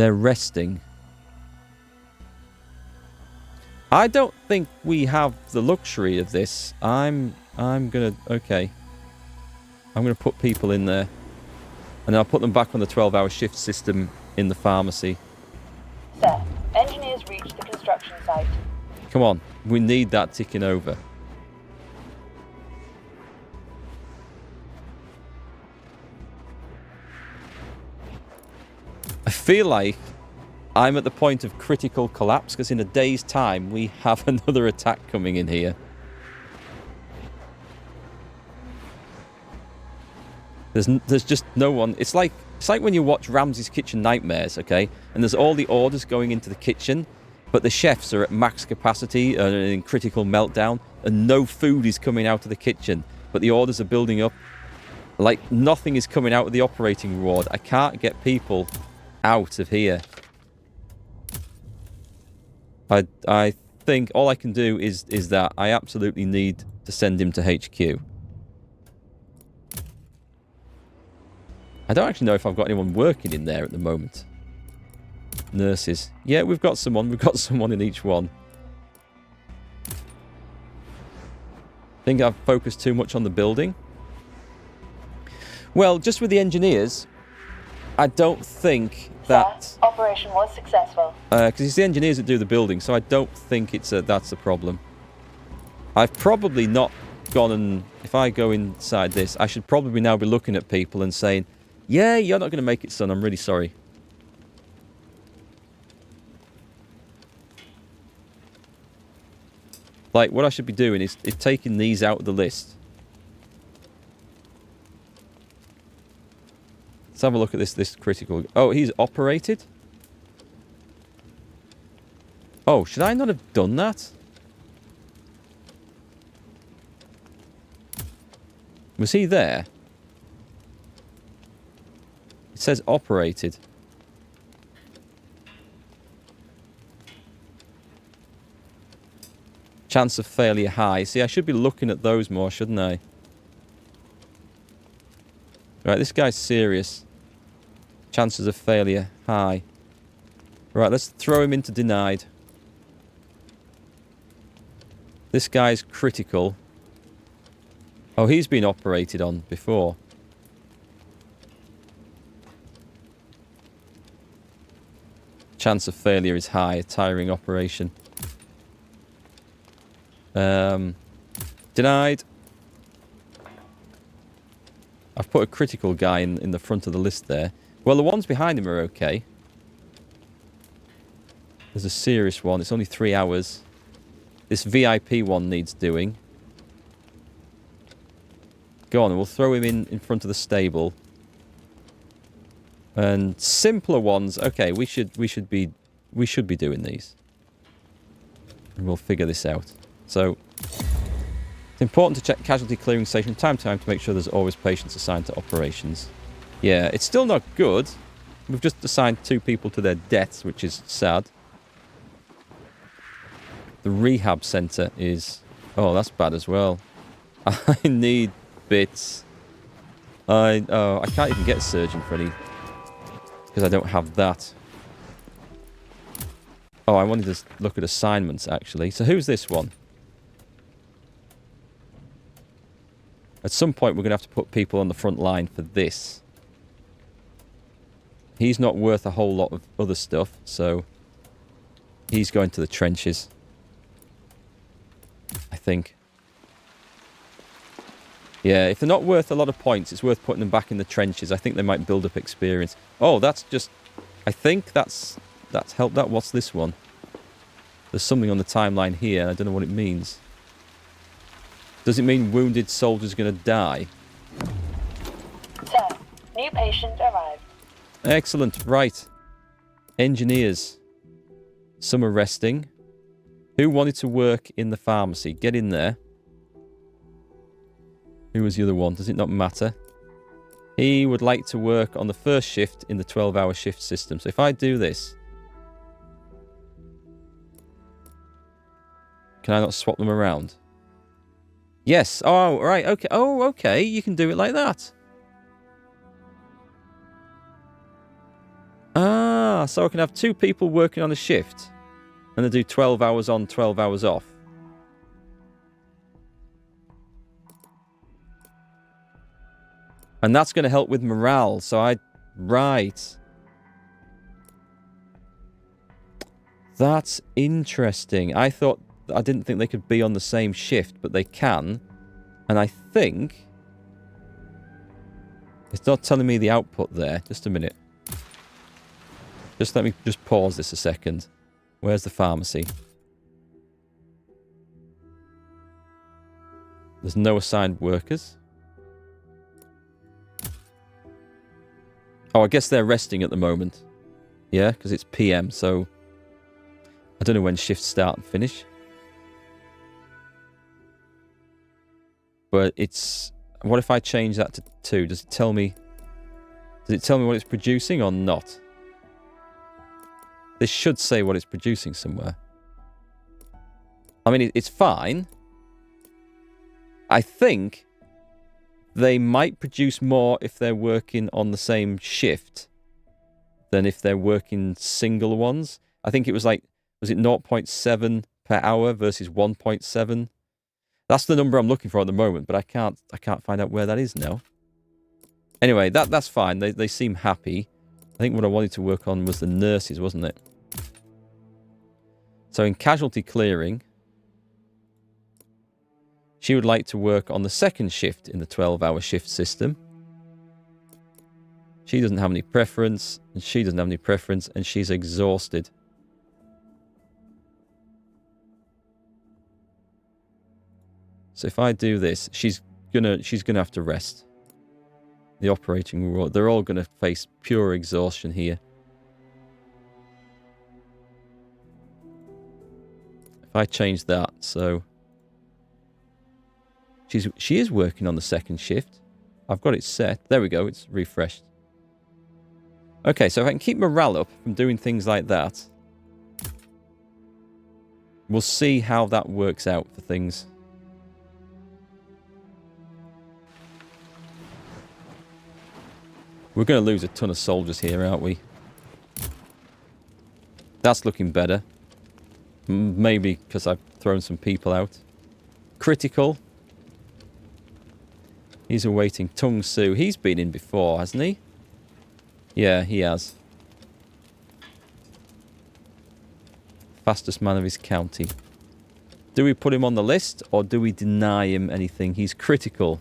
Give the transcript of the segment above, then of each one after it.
They're resting. I don't think we have the luxury of this. I'm gonna... Okay. I'm gonna put people in there. And then I'll put them back on the 12-hour shift system in the pharmacy. Sir, engineers reached the construction site. Come on. We need that ticking over. I feel like I'm at the point of critical collapse because in a day's time we have another attack coming in here. There's just no one. It's like when you watch Ramsay's Kitchen Nightmares, okay? And there's all the orders going into the kitchen, but the chefs are at max capacity and in critical meltdown, and no food is coming out of the kitchen, but the orders are building up. Like nothing is coming out of the operating ward. I can't get people out of here. I think all I can do is that I absolutely need to send him to HQ. I don't actually know if I've got anyone working in there at the moment. Nurses. Yeah, we've got someone. We've got someone in each one. Think I've focused too much on the building? Well, just with the engineers, I don't think that... Sir, operation was successful. Because it's the engineers that do the building, so I don't think that's a problem. I've probably not gone and... If I go inside this, I should probably now be looking at people and saying, yeah, you're not going to make it, son. I'm really sorry. Like, what I should be doing is taking these out of the list. Let's have a look at this critical... Oh, he's operated? Oh, should I not have done that? Was he there? It says operated. Chance of failure high. See, I should be looking at those more, shouldn't I? Right, this guy's serious. Chances of failure high. Right, let's throw him into denied. This guy's critical. Oh, he's been operated on before. Chance of failure is high. A tiring operation. Denied. I've put a critical guy in the front of the list there. Well, the ones behind him are okay. There's a serious one. It's only 3 hours. This VIP one needs doing. Go on, we'll throw him in front of the stable. And simpler ones, okay, we should be doing these. And we'll figure this out. So it's important to check casualty clearing station time to time to make sure there's always patients assigned to operations. Yeah, it's still not good. We've just assigned 2 people to their deaths, which is sad. The rehab center is... Oh, that's bad as well. I need bits. I can't even get a surgeon for any... Because I don't have that. Oh, I wanted to look at assignments, actually. So who's this one? At some point, we're going to have to put people on the front line for this. He's not worth a whole lot of other stuff, so... He's going to the trenches. I think. Yeah, if they're not worth a lot of points, it's worth putting them back in the trenches. I think they might build up experience. Oh, that's just... I think that's helped out. What's this one? There's something on the timeline here. I don't know what it means. Does it mean wounded soldiers are going to die? Sir, new patient arrived. Excellent. Right. Engineers. Some are resting. Who wanted to work in the pharmacy? Get in there. Who was the other one? Does it not matter? He would like to work on the first shift in the 12-hour shift system. So if I do this... Can I not swap them around? Yes. Oh, right. Okay. Oh, okay. You can do it like that. Ah, Ah, so I can have 2 people working on a shift. And they do 12 hours on, 12 hours off. And that's going to help with morale. So right. That's interesting. I didn't think they could be on the same shift, but they can. And I think... It's not telling me the output there. Just a minute. Just let me just pause this a second. Where's the pharmacy? There's no assigned workers. Oh, I guess they're resting at the moment. Yeah, because it's PM, so... I don't know when shifts start and finish. But it's... What if I change that to 2? Does it tell me... Does it tell me what it's producing or not? This should say what it's producing somewhere. I mean, it's fine. I think they might produce more if they're working on the same shift than if they're working single ones. I think it was like, was it 0.7 per hour versus 1.7? That's the number I'm looking for at the moment, but I can't find out where that is now. Anyway, that's fine. They seem happy. I think what I wanted to work on was the nurses, wasn't it? So in casualty clearing, she would like to work on the second shift in the 12-hour shift system. She doesn't have any preference, and she doesn't have any preference, and she's exhausted. So if I do this, she's gonna have to rest. The operating room, they're all gonna face pure exhaustion here. If I change that, so she is working on the second shift. I've got it set. There we go. It's refreshed. Okay, so if I can keep morale up from doing things like that, we'll see how that works out for things. We're going to lose a ton of soldiers here, aren't we? That's looking better. Maybe because I've thrown some people out. Critical. He's awaiting Tung Su. He's been in before, hasn't he? Yeah, he has. Fastest man of his county. Do we put him on the list or do we deny him anything? He's critical.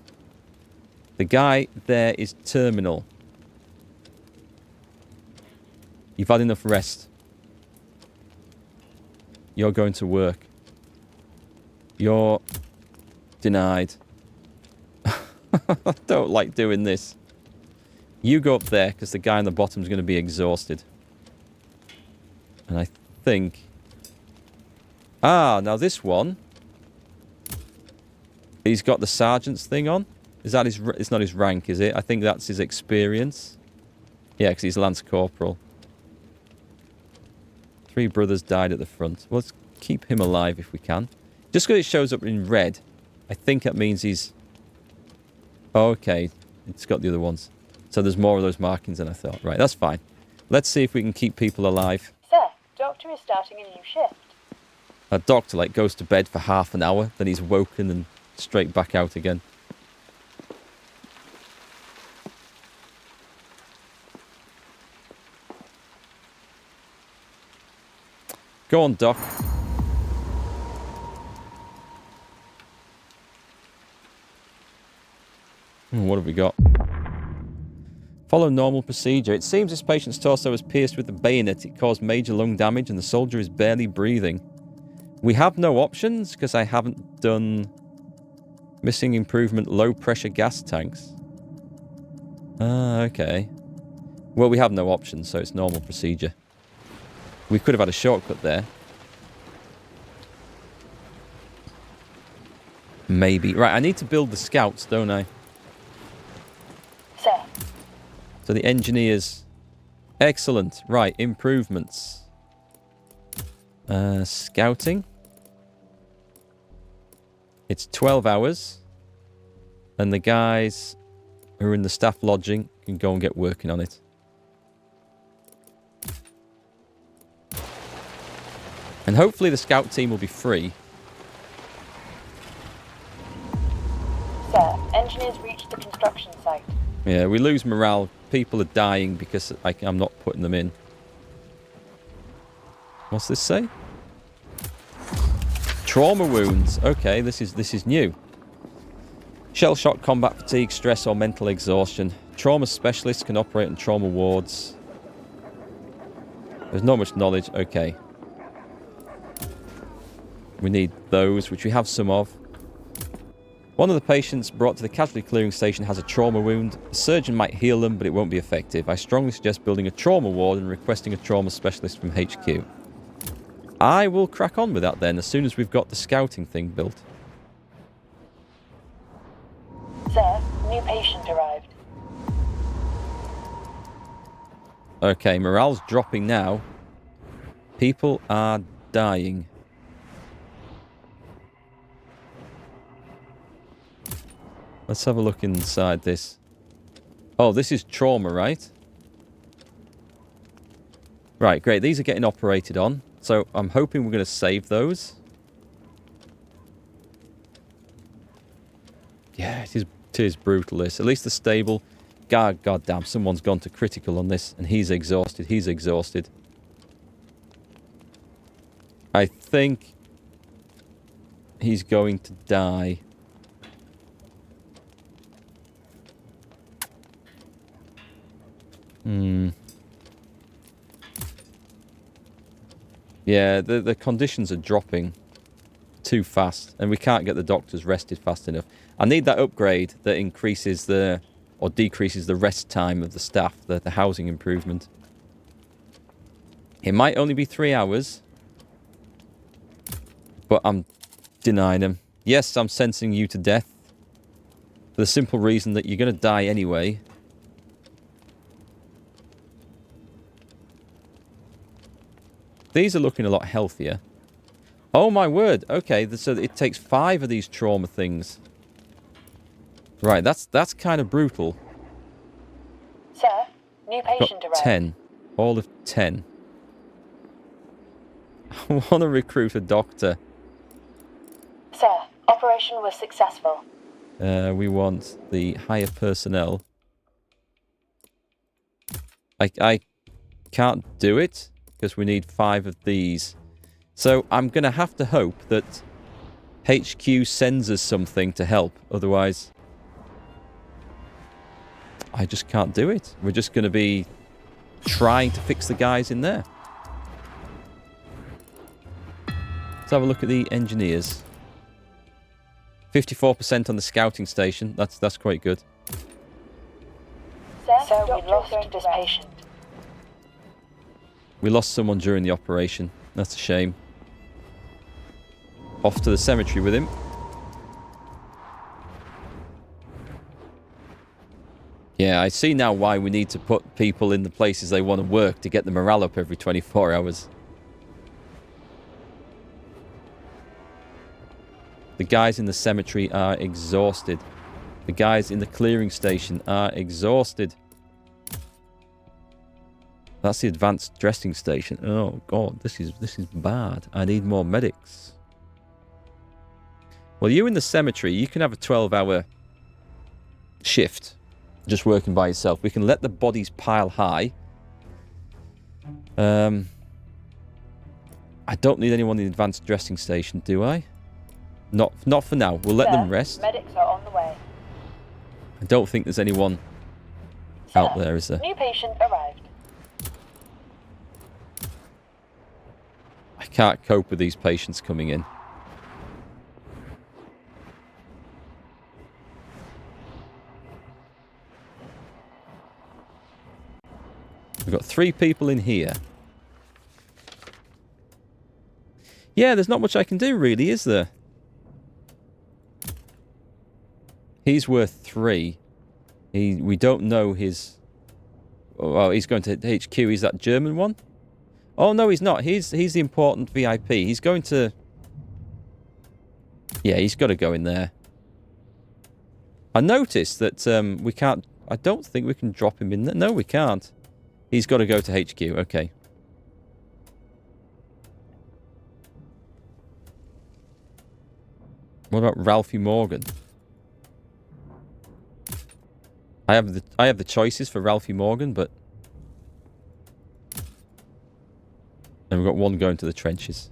The guy there is terminal. You've had enough rest. You're going to work. You're denied. I don't like doing this. You go up there because the guy on the bottom is going to be exhausted. And I think... Ah, now this one... He's got the sergeant's thing on. Is that his... It's not his rank, is it? I think that's his experience. Yeah, because he's Lance Corporal. 3 brothers died at the front. Well, let's keep him alive if we can. Just because it shows up in red, I think that means he's... Oh, okay. It's got the other ones. So there's more of those markings than I thought. Right, that's fine. Let's see if we can keep people alive. Sir, Doctor is starting a new shift. A doctor, like, goes to bed for half an hour, then he's woken and straight back out again. Go on, Doc. What have we got? Follow normal procedure. It seems this patient's torso was pierced with the bayonet. It caused major lung damage and the soldier is barely breathing. We have no options because I haven't done missing improvement low pressure gas tanks. Ah, okay. Well, we have no options, so it's normal procedure. We could have had a shortcut there. Maybe. Right, I need to build the scouts, don't I? Sir. So the engineers... Excellent. Right, improvements. Scouting. It's 12 hours. And the guys who are in the staff lodging can go and get working on it. And hopefully the scout team will be free. Sir, engineers reached the construction site. Yeah, we lose morale. People are dying because I'm not putting them in. What's this say? Trauma wounds. Okay, this is new. Shell shock, combat fatigue, stress, or mental exhaustion. Trauma specialists can operate in trauma wards. There's not much knowledge. Okay. We need those, which we have some of. One of the patients brought to the casualty clearing station has a trauma wound. A surgeon might heal them, but it won't be effective. I strongly suggest building a trauma ward and requesting a trauma specialist from HQ. I will crack on with that then, as soon as we've got the scouting thing built. Sir, new patient arrived. Okay, morale's dropping now. People are dying. Let's have a look inside this. Oh, this is trauma, right? Right, great. These are getting operated on. So I'm hoping we're going to save those. Yeah, it is brutal, this. At least the stable. God damn, someone's gone to critical on this. And he's exhausted. He's exhausted. I think he's going to die. Yeah, the conditions are dropping too fast, and we can't get the doctors rested fast enough. I need that upgrade that increases or decreases the rest time of the staff, the housing improvement. It might only be 3 hours, but I'm denying them. Yes, I'm sentencing you to death for the simple reason that you're going to die anyway. These are looking a lot healthier. Oh my word. Okay, so it takes 5 of these trauma things. Right, that's kind of brutal. Sir, new patient arrived. 10. All of 10. I want to recruit a doctor. Sir, operation was successful. We want the higher personnel. I can't do it because we need 5 of these. So I'm going to have to hope that HQ sends us something to help. Otherwise, I just can't do it. We're just going to be trying to fix the guys in there. Let's have a look at the engineers. 54% on the scouting station. That's quite good. Sir, we lost this patient. We lost someone during the operation. That's a shame. Off to the cemetery with him. Yeah, I see now why we need to put people in the places they want to work to get the morale up every 24 hours. The guys in the cemetery are exhausted. The guys in the clearing station are exhausted. That's the advanced dressing station. Oh god, this is bad. I need more medics. Well, you in the cemetery, you can have a 12-hour shift, just working by yourself. We can let the bodies pile high. I don't need anyone in the advanced dressing station, do I? Not for now. We'll let them rest. Medics are on the way. I don't think there's anyone out there, is there? New patient arrived. I can't cope with these patients coming in. We've got 3 people in here. Yeah, there's not much I can do, really, is there? He's worth 3. We don't know his... Oh, he's going to HQ. He's that German one? Oh, no, he's not. He's the important VIP. He's going to... Yeah, he's got to go in there. I noticed that we can't... I don't think we can drop him in there. No, we can't. He's got to go to HQ. Okay. What about Ralphie Morgan? I have the choices for Ralphie Morgan, but... And we've got one going to the trenches.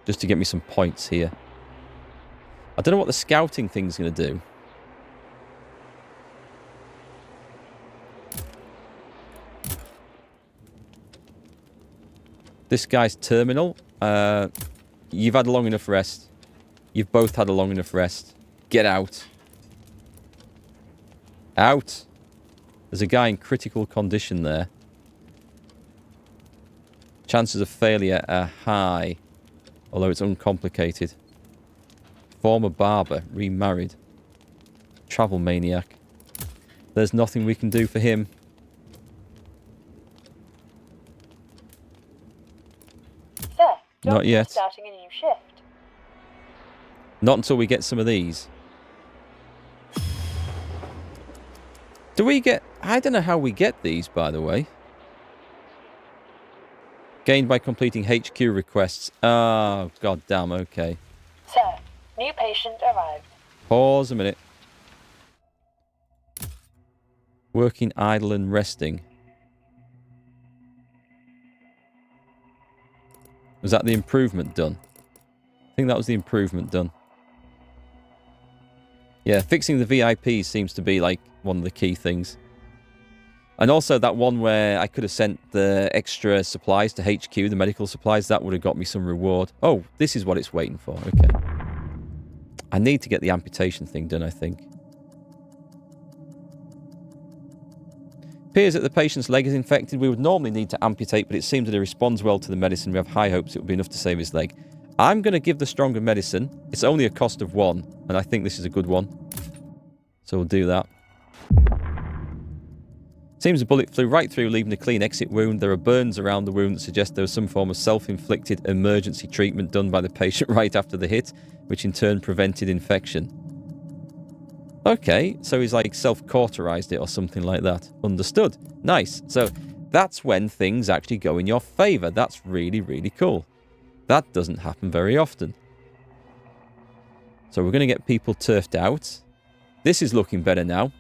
Just to get me some points here. I don't know what the scouting thing's going to do. This guy's terminal. You've had a long enough rest. You've both had a long enough rest. Get out. Out. There's a guy in critical condition there. Chances of failure are high, although it's uncomplicated. Former barber, remarried. Travel maniac. There's nothing we can do for him. Sir, Not yet. Starting a new shift. Not until we get some of these. Do we get... I don't know how we get these, by the way. Gained by completing HQ requests. Oh, god damn, okay. Sir, new patient arrived. Pause a minute. Working, idle and resting. Was that the improvement done? I think that was the improvement done. Yeah, fixing the VIPs seems to be like one of the key things. And also that one where I could have sent the extra supplies to HQ, the medical supplies, that would have got me some reward. Oh, this is what it's waiting for. Okay. I need to get the amputation thing done, I think. Appears that the patient's leg is infected. We would normally need to amputate, but it seems that he responds well to the medicine. We have high hopes it will be enough to save his leg. I'm going to give the stronger medicine. It's only a cost of 1, and I think this is a good one. So we'll do that. Seems the bullet flew right through, leaving a clean exit wound. There are burns around the wound that suggest there was some form of self-inflicted emergency treatment done by the patient right after the hit, which in turn prevented infection. Okay, so he's like self-cauterized it or something like that. Understood. Nice. So that's when things actually go in your favour. That's really, really cool. That doesn't happen very often. So we're going to get people turfed out. This is looking better now.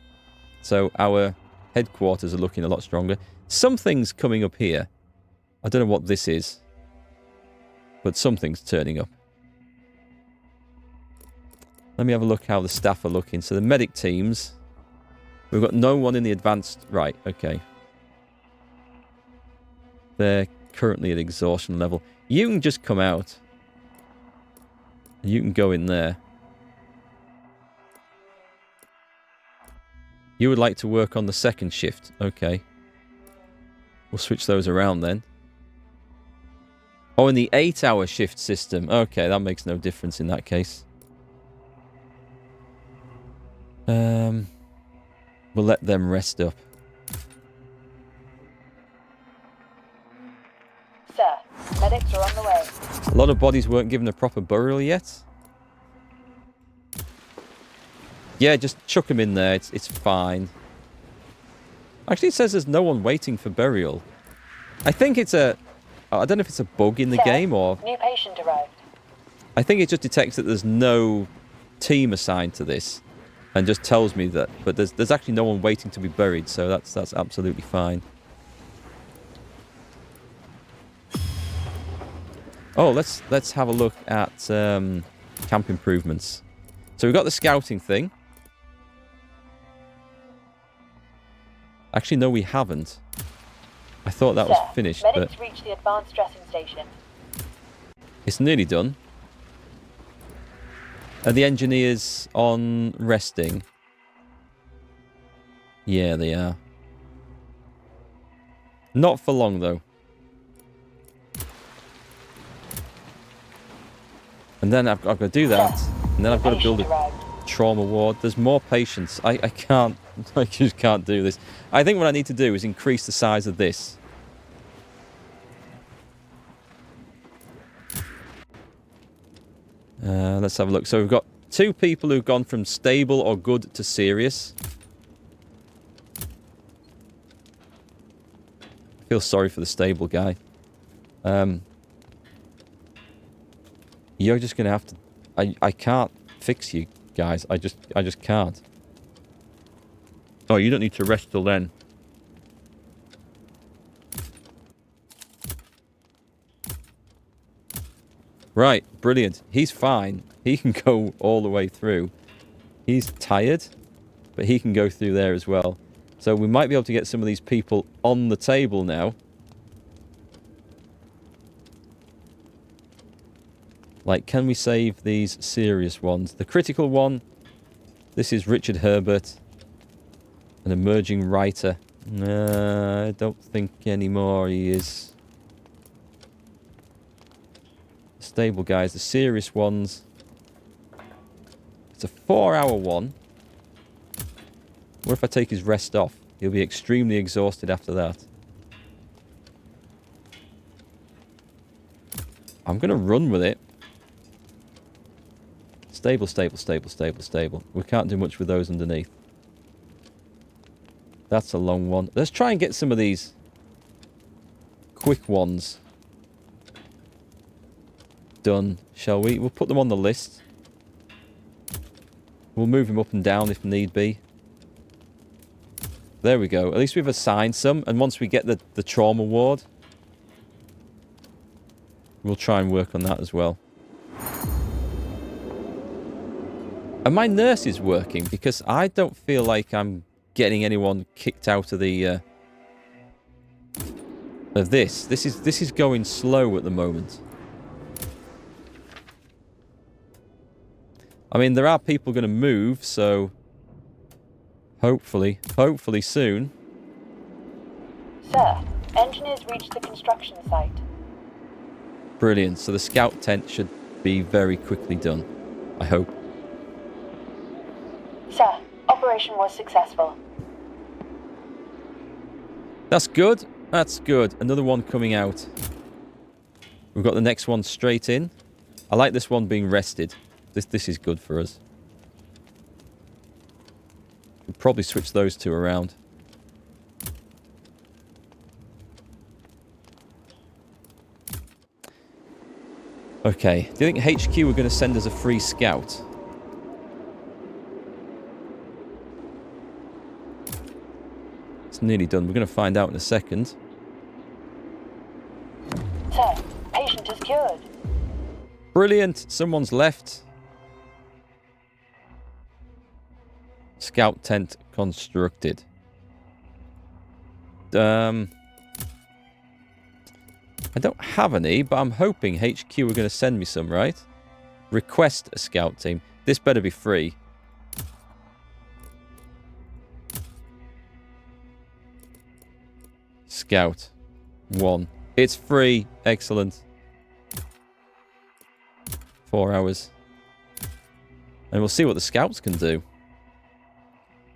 So our headquarters are looking a lot stronger. Something's coming up here. I don't know what this is. But something's turning up. Let me have a look how the staff are looking. So the medic teams. We've got no one in the advanced... Right, okay. They're currently at exhaustion level. You can just come out. You can go in there. You would like to work on the second shift. Okay. We'll switch those around then. Oh, in the 8-hour shift system. Okay, that makes no difference in that case. We'll let them rest up. Sir, medics are on the way. A lot of bodies weren't given a proper burial yet. Yeah, just chuck them in there. It's fine. Actually, it says there's no one waiting for burial. I think it's a... I don't know if it's a bug in the game or... New patient arrived. I think it just detects that there's no team assigned to this. And just tells me that... But there's actually no one waiting to be buried, so that's absolutely fine. Oh, let's have a look at camp improvements. So we've got the scouting thing. Actually, no, we haven't. I thought that was finished, but... Medics reached the advanced dressing station. It's nearly done. Are the engineers on resting? Yeah, they are. Not for long, though. And then I've got to do that. And then I've got to build a trauma ward. There's more patients. I can't... I just can't do this. I think what I need to do is increase the size of this. Let's have a look. So we've got 2 people who've gone from stable or good to serious. I feel sorry for the stable guy. You're just going to have to I can't fix you guys. I just can't. Oh, you don't need to rest till then. Right, brilliant. He's fine. He can go all the way through. He's tired, but he can go through there as well. So we might be able to get some of these people on the table now. Like, can we save these serious ones? The critical one, this is Richard Herbert, an emerging writer. I don't think anymore he is. The stable guys, the serious ones. It's a 4-hour one. What if I take his rest off? He'll be extremely exhausted after that. I'm going to run with it. Stable, stable, stable, stable, stable. We can't do much with those underneath. That's a long one. Let's try and get some of these quick ones done, shall we? We'll put them on the list. We'll move him up and down if need be. There we go. At least we've assigned some. And once we get the trauma ward, we'll try and work on that as well. And my nurse is working because I don't feel like I'm getting anyone kicked out of the of this. This is going slow at the moment. I mean, there are people going to move, so hopefully soon. Sir, engineers reached the construction site. Brilliant. So the scout tent should be very quickly done, I hope. Sir, operation was successful. That's good. That's good. Another one coming out. We've got the next one straight in. I like this one being rested. This is good for us. We'll probably switch those two around. Okay. Do you think HQ are going to send us a free scout? It's nearly done. We're going to find out in a second. Sir, patient is cured. Brilliant. Someone's left. Scout tent constructed. I don't have any, but I'm hoping HQ are going to send me some, right? Request a scout team. This better be free. Scout 1. It's free. Excellent. 4 hours. And we'll see what the scouts can do.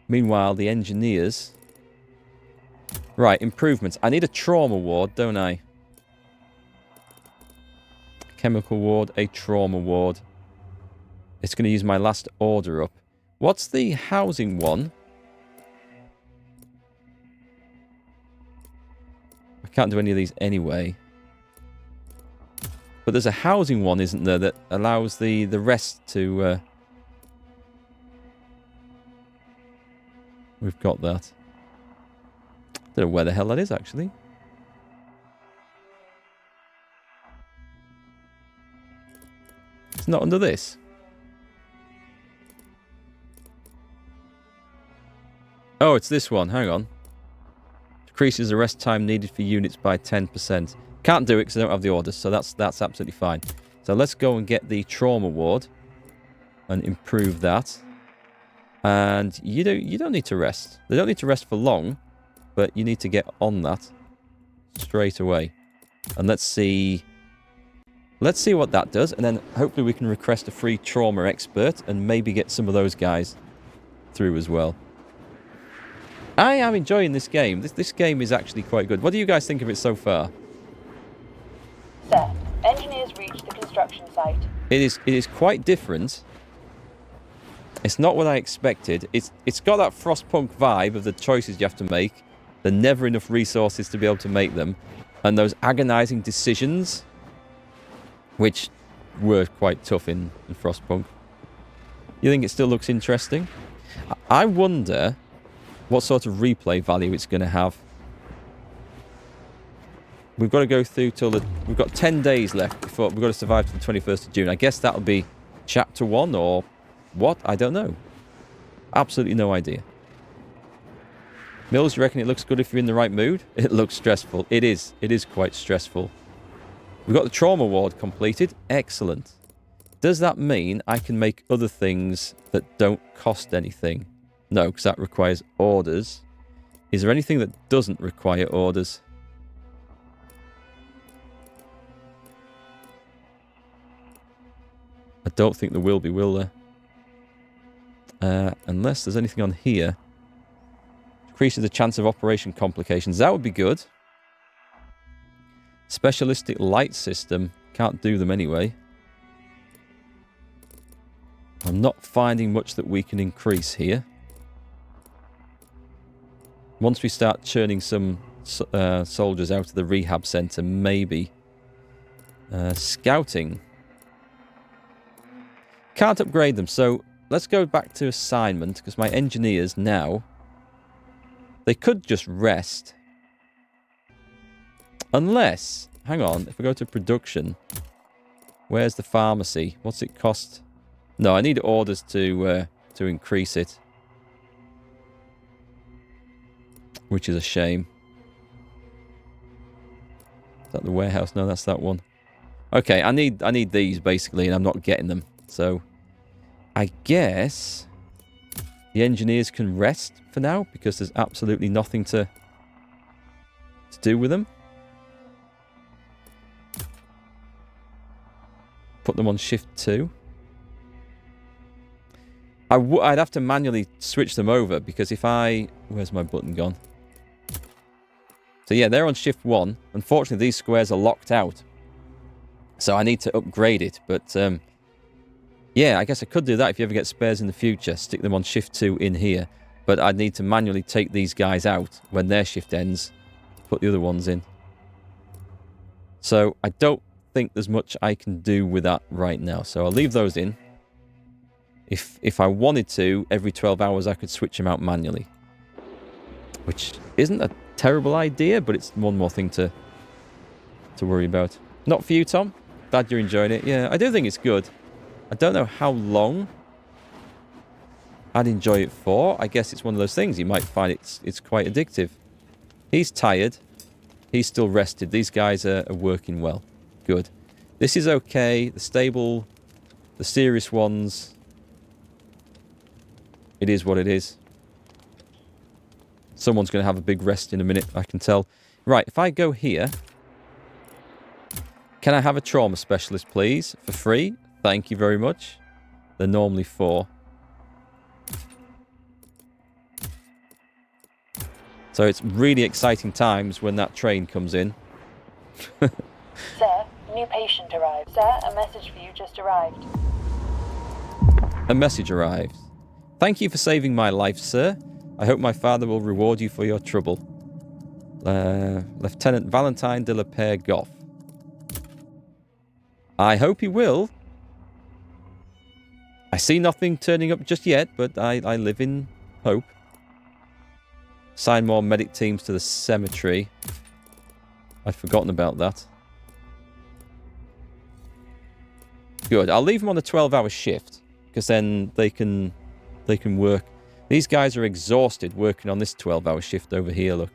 Meanwhile, the engineers... Right, improvements. I need a trauma ward, don't I? Chemical ward, a trauma ward. It's going to use my last order up. What's the housing one? I can't do any of these anyway. But there's a housing one, isn't there, that allows the rest to... We've got that. Don't know where the hell that is, actually. It's not under this. Oh, it's this one. Hang on. Decreases the rest time needed for units by 10%. Can't do it because I don't have the orders, so that's absolutely fine. So let's go and get the trauma ward and improve that. And you don't need to rest. They don't need to rest for long, but you need to get on that straight away. And let's see what that does, and then hopefully we can request a free trauma expert and maybe get some of those guys through as well. I am enjoying this game. This game is actually quite good. What do you guys think of it so far? Sir, engineers reached the construction site. It is quite different. It's not what I expected. It's got that Frostpunk vibe of the choices you have to make. There are never enough resources to be able to make them. And those agonizing decisions, which were quite tough in Frostpunk. You think it still looks interesting? I wonder what sort of replay value it's going to have. We've got to go through till the... We've got 10 days left before... We've got to survive to the 21st of June. I guess that'll be Chapter 1 or what? I don't know. Absolutely no idea. Mills, you reckon it looks good if you're in the right mood? It looks stressful. It is. It is quite stressful. We've got the trauma ward completed. Excellent. Does that mean I can make other things that don't cost anything? No, because that requires orders. Is there anything that doesn't require orders? I don't think there will be, will there? Unless there's anything on here. Increases the chance of operation complications. That would be good. Specialistic light system. Can't do them anyway. I'm not finding much that we can increase here. Once we start churning some soldiers out of the rehab centre, maybe. Scouting. Can't upgrade them, so let's go back to assignment, because my engineers now, they could just rest. Unless, hang on, if we go to production, where's the pharmacy? What's it cost? No, I need orders to increase it. Which is a shame. Is that the warehouse? No, that's that one. Okay, I need these basically, and I'm not getting them. So, I guess the engineers can rest for now because there's absolutely nothing to do with them. Put them on shift 2. I'd have to manually switch them over because if I... Where's my button gone? So yeah, they're on shift 1. Unfortunately, these squares are locked out. So I need to upgrade it, but... yeah, I guess I could do that if you ever get spares in the future. Stick them on shift 2 in here. But I'd need to manually take these guys out when their shift ends. Put the other ones in. So I don't think there's much I can do with that right now. So I'll leave those in. If I wanted to, every 12 hours I could switch them out manually. Which isn't a terrible idea, but it's one more thing to worry about. Not for you, Tom? Glad you're enjoying it. Yeah, I do think it's good. I don't know how long I'd enjoy it for. I guess it's one of those things. You might find it's quite addictive. He's tired. He's still rested. These guys are working well. Good. This is okay. The stable, the serious ones... It is what it is. Someone's going to have a big rest in a minute, I can tell. Right, if I go here... Can I have a trauma specialist, please? For free? Thank you very much. They're normally 4. So it's really exciting times when that train comes in. Sir, new patient arrived. Sir, a message for you just arrived. A message arrived. Thank you for saving my life, sir. I hope my father will reward you for your trouble. Lieutenant Valentine de la Pere Goff. I hope he will. I see nothing turning up just yet, but I live in hope. Assign more medic teams to the cemetery. I'd forgotten about that. Good. I'll leave them on a 12-hour shift, because then they can work. These guys are exhausted working on this 12-hour shift over here, look.